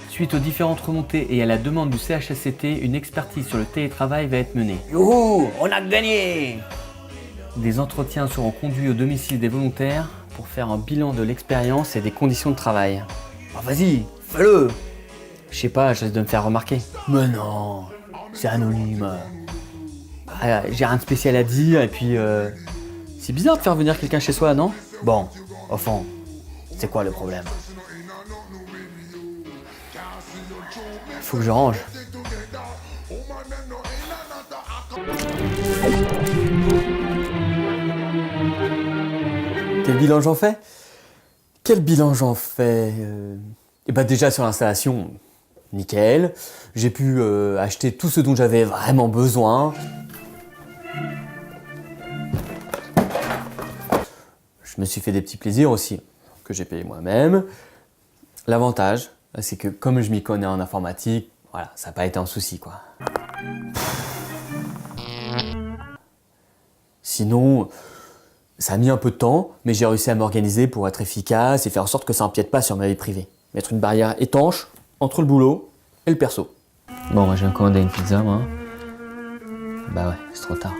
Suite aux différentes remontées et à la demande du CHSCT, une expertise sur le télétravail va être menée. Youhou, on a gagné! Des entretiens seront conduits au domicile des volontaires pour faire un bilan de l'expérience et des conditions de travail. Ah, vas-y, fais-le! Je sais pas, je risque de me faire remarquer. Mais non, c'est anonyme. J'ai rien de spécial à dire et puis c'est bizarre de faire venir quelqu'un chez soi, non? Bon, au fond, c'est quoi le problème? Faut que je range. Quel bilan j'en fais? Quel bilan j'en fais? Eh ben déjà sur l'installation, nickel. J'ai pu acheter tout ce dont j'avais vraiment besoin. Je me suis fait des petits plaisirs aussi, que j'ai payé moi-même. L'avantage, c'est que comme je m'y connais en informatique, voilà, ça n'a pas été un souci, quoi. Sinon, ça a mis un peu de temps, mais j'ai réussi à m'organiser pour être efficace et faire en sorte que ça empiète pas sur ma vie privée. Mettre une barrière étanche entre le boulot et le perso. Bon, moi je viens de commander une pizza, moi. Bah ouais, c'est trop tard.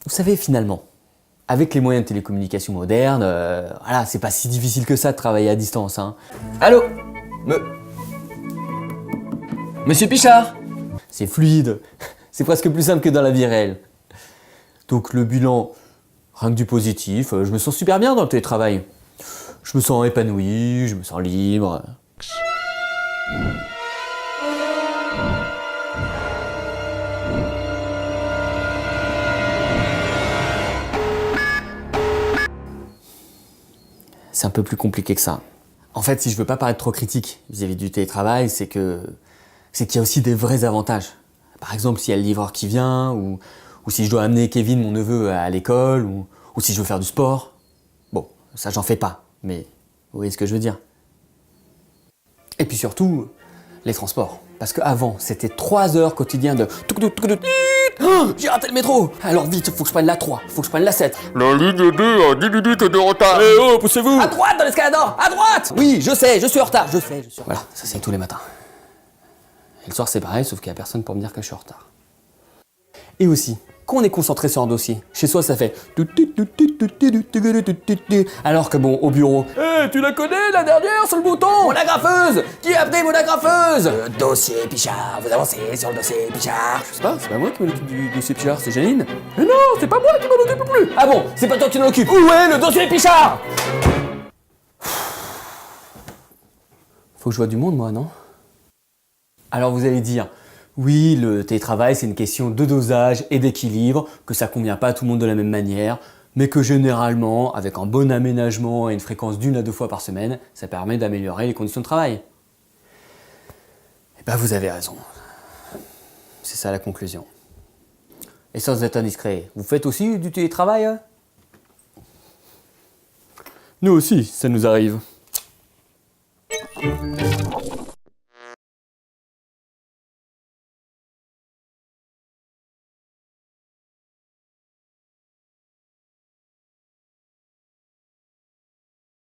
Vous savez, finalement, avec les moyens de télécommunication modernes, voilà, c'est pas si difficile que ça de travailler à distance, hein. Allô? Monsieur Pichard? C'est fluide, c'est presque plus simple que dans la vie réelle. Donc le bilan, rien que du positif, je me sens super bien dans le télétravail. Je me sens épanoui, je me sens libre. C'est un peu plus compliqué que ça. En fait, si je veux pas paraître trop critique vis-à-vis du télétravail, c'est qu'il y a aussi des vrais avantages. Par exemple, s'il y a le livreur qui vient, ou si je dois amener Kevin, mon neveu, à l'école, ou si je veux faire du sport. Bon, ça j'en fais pas, mais vous voyez ce que je veux dire. Et puis surtout, les transports. Parce qu'avant, c'était 3 heures quotidiennes de... Oh, j'ai raté le métro! Alors vite, faut que je prenne la 3, faut que je prenne la 7. La ligne 2 a 10 minutes de retard. Eh oh, poussez-vous! À droite dans l'escalador! À droite! Oui, je sais, je suis en retard, je sais. Voilà, ça c'est tous les matins. Et le soir c'est pareil, sauf qu'il n'y a personne pour me dire que je suis en retard. Et aussi, quand on est concentré sur un dossier, chez soi ça fait... Alors que bon, au bureau... Eh, tu la connais la dernière sur le bouton? Mon agrafeuse! Qui a pris mon agrafeuse? Le dossier Pichard, vous avancez sur le dossier Pichard. Je sais pas, c'est pas moi qui m'en occupe du dossier Pichard, c'est Janine. Mais non, c'est pas moi qui m'en occupe plus! Ah bon, c'est pas toi qui m'en occupe? Où est le dossier Pichard? Faut que je vois du monde moi, non? Alors vous allez dire, oui, le télétravail c'est une question de dosage et d'équilibre, que ça convient pas à tout le monde de la même manière, mais que généralement, avec un bon aménagement et une fréquence d'1 à 2 fois par semaine, ça permet d'améliorer les conditions de travail. Et ben vous avez raison. C'est ça la conclusion. Et sans être indiscret, vous faites aussi du télétravail? Nous aussi, ça nous arrive.